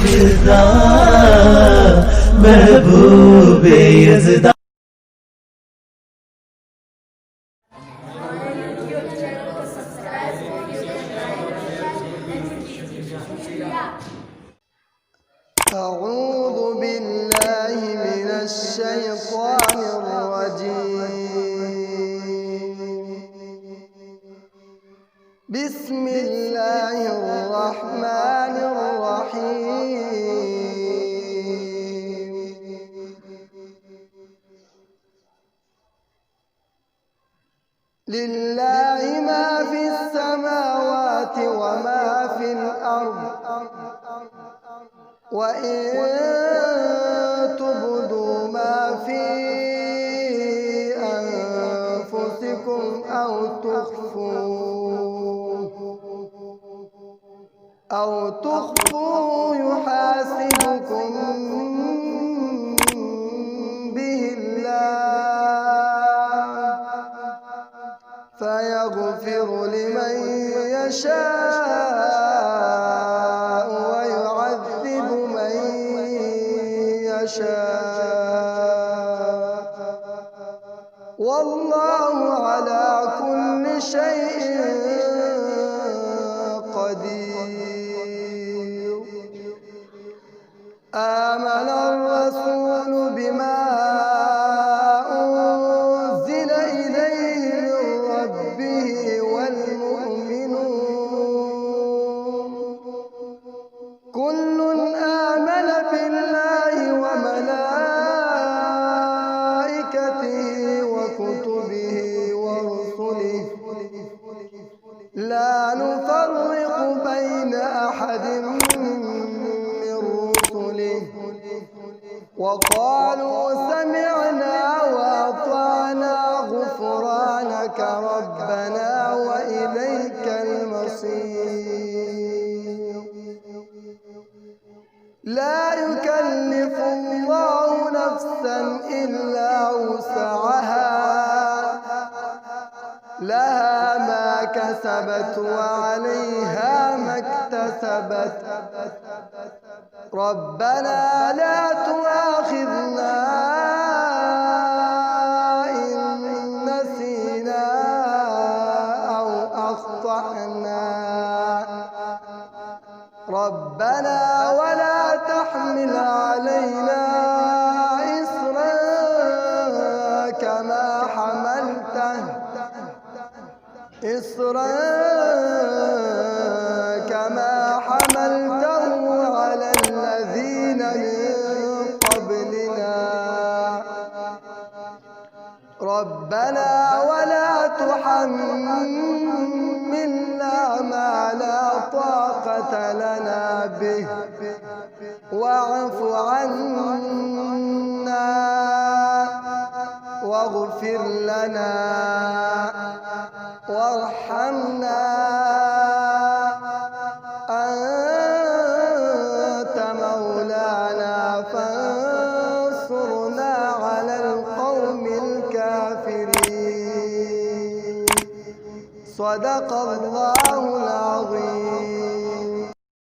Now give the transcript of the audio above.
يزداد محبوبي يزداد. أعوذ بالله من الشيطان الرجيم. بسم الله الرحمن الرحيم. لله ما في السماوات وما في الأرض، وإن تبدوا ما في أنفسكم أو تخفوه يحاسبكم به الله، فيغفر لمن يشاء ويعذب من يشاء، والله على كل شيء قدير. آمن الرسول بما أنزل إليه من ربه والمؤمنون كل آمن بالله وملائكته وكتبه ورسله لا نفرق بين أحد من رسله، وقالوا سمعنا وأطعنا غفرانك ربنا وإليك المصير. لا يكلف الله نفسا إلا وسعها، لها ما كسبت وعليها ما اكتسبت. ربنا لا تؤاخذنا إن نسينا أو أخطأنا، ربنا ولا تحمل علينا إصرا كما حملته على الذين من قبلنا، ربنا ولا تحملنا ما لا طاقة لنا به، واعف عنا واغفر لنا وارحمنا، أنت مولانا فانصرنا على القوم الكافرين. صدق الله